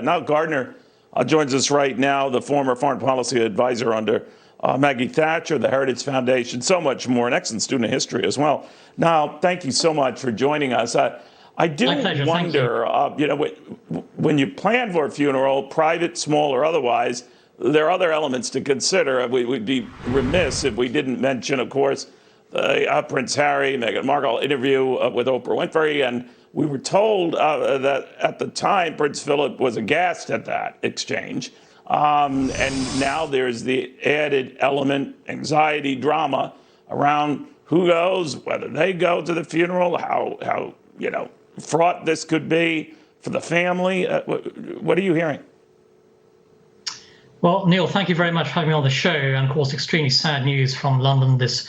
Nile Gardiner joins us right now, the former foreign policy advisor under Maggie Thatcher, the Heritage Foundation, so much more, an excellent student of history as well. Nile, thank you so much for joining us. I do wonder, when you plan for a funeral, private, small, or otherwise, there are other elements to consider. We'd be remiss if we didn't mention, of course, Prince Harry, Meghan Markle interview with Oprah Winfrey, and we were told that at the time Prince Philip was aghast at that exchange, and now there's the added element, anxiety, drama around who goes, whether they go to the funeral, how fraught this could be for the family. What are you hearing? Well, Neil, thank you very much for having me on the show. And of course, extremely sad news from London this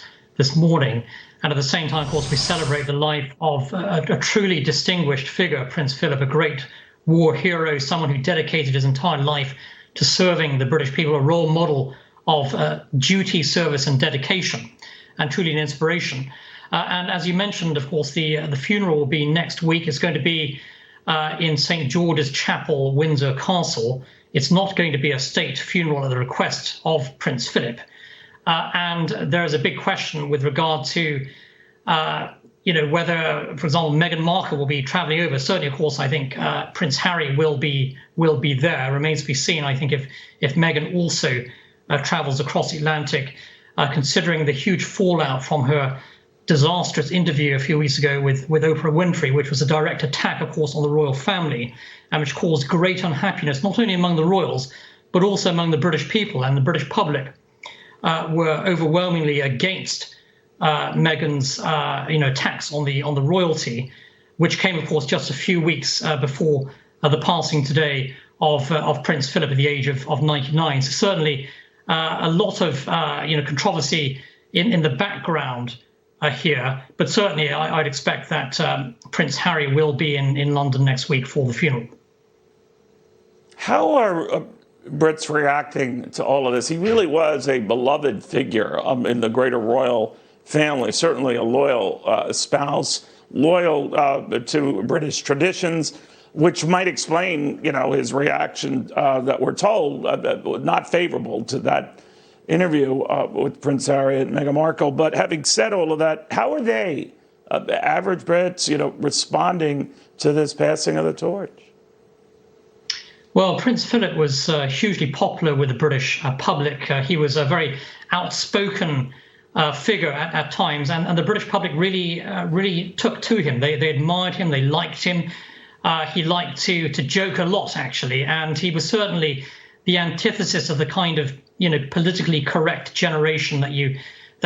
morning. And at the same time, of course, we celebrate the life of a truly distinguished figure, Prince Philip, a great war hero, someone who dedicated his entire life to serving the British people, a role model of duty, service, and dedication, and truly an inspiration. And as you mentioned, of course, the funeral will be next week. It's going to be in St. George's Chapel, Windsor Castle. It's not going to be a state funeral at the request of Prince Philip. And there is a big question with regard to, whether, for example, Meghan Markle will be travelling over. Certainly, of course, I think Prince Harry will be there. Remains to be seen, I think, if Meghan also travels across the Atlantic, considering the huge fallout from her disastrous interview a few weeks ago with Oprah Winfrey, which was a direct attack, of course, on the royal family, and which caused great unhappiness, not only among the royals, but also among the British people and the British public. Were overwhelmingly against Meghan's, attacks on the royalty, which came, of course, just a few weeks before the passing today of Prince Philip at the age of 99. So certainly a lot of controversy in the background here, but certainly I'd expect that Prince Harry will be in London next week for the funeral. How are Brits reacting to all of this? He really was a beloved figure in the greater royal family, certainly a loyal spouse, loyal to British traditions, which might explain, his reaction that we're told not favorable to that interview with Prince Harry and Meghan Markle. But having said all of that, how are they, average Brits, responding to this passing of the torch? Well, Prince Philip was hugely popular with the British public. He was a very outspoken figure at times, and the British public really took to him. They admired him, they liked him. He liked to joke a lot, actually, and he was certainly the antithesis of the kind of politically correct generation that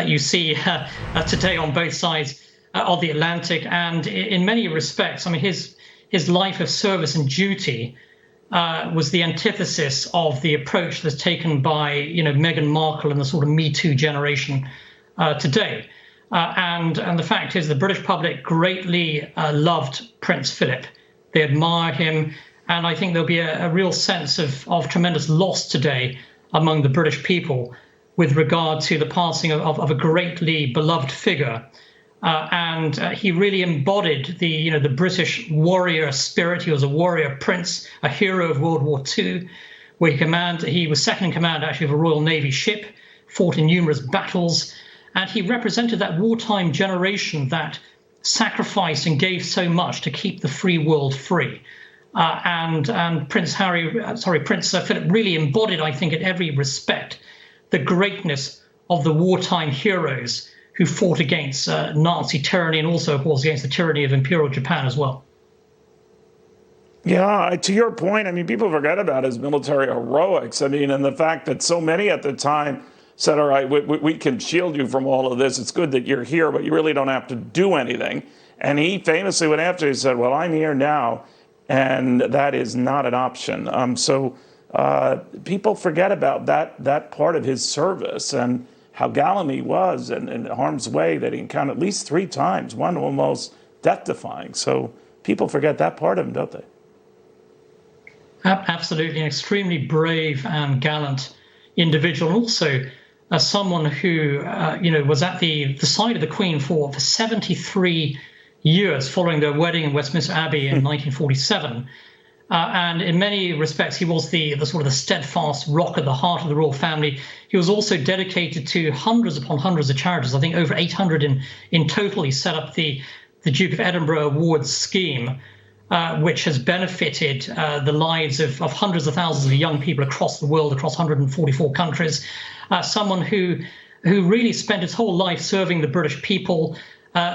you see today on both sides of the Atlantic. And in many respects, I mean, his life of service and duty was the antithesis of the approach that's taken by Meghan Markle and the sort of Me Too generation today. And the fact is, the British public greatly loved Prince Philip. They admire him, and I think there'll be a real sense of tremendous loss today among the British people with regard to the passing of a greatly beloved figure. And he really embodied the British warrior spirit. He was a warrior prince, a hero of World War II, where he was second in command actually of a Royal Navy ship, fought in numerous battles, and he represented that wartime generation that sacrificed and gave so much to keep the free world free. And Prince Philip really embodied, I think, in every respect, the greatness of the wartime heroes who fought against Nazi tyranny and also, of course, against the tyranny of Imperial Japan as well. Yeah, to your point, I mean, people forget about his military heroics. I mean, and the fact that so many at the time said, all right, we can shield you from all of this. It's good that you're here, but you really don't have to do anything. And he famously went after, he said, well, I'm here now, and that is not an option. So people forget about that part of his service and how gallant he was and in harm's way that he encountered at least 3 times, one almost death-defying. So people forget that part of him, don't they? Absolutely, an extremely brave and gallant individual, and also someone who was at the side of the Queen for 73 years following their wedding in Westminster Abbey in 1947. And in many respects, he was the sort of the steadfast rock at the heart of the royal family. He was also dedicated to hundreds upon hundreds of charities. I think over 800 in total. He set up the Duke of Edinburgh Awards scheme, which has benefited the lives of hundreds of thousands of young people across the world, across 144 countries. Someone who really spent his whole life serving the British people,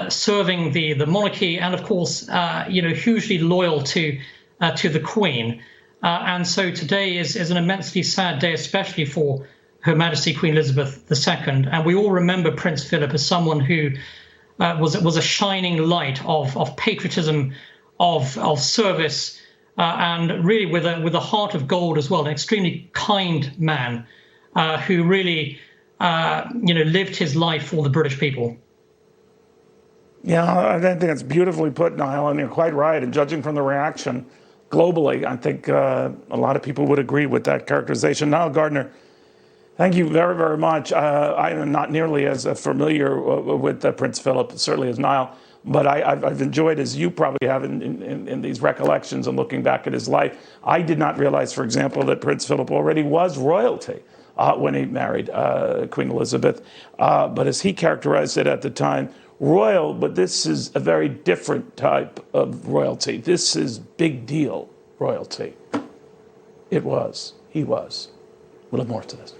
serving the monarchy, and of course, hugely loyal to the Queen. And so today is an immensely sad day, especially for Her Majesty Queen Elizabeth II. And we all remember Prince Philip as someone who was a shining light of patriotism, of service, and really with a heart of gold as well, an extremely kind man who really lived his life for the British people. Yeah, I think that's beautifully put, Niall, and you're quite right. And judging from the reaction globally, I think a lot of people would agree with that characterization. Nile Gardiner, thank you very, very much. I am not nearly as familiar with Prince Philip, certainly as Niall, but I've enjoyed, as you probably have, in these recollections and looking back at his life. I did not realize, for example, that Prince Philip already was royalty when he married Queen Elizabeth. But as he characterized it at the time, royal, but this is a very different type of royalty. This is big deal royalty. It was. He was. We'll have more to this.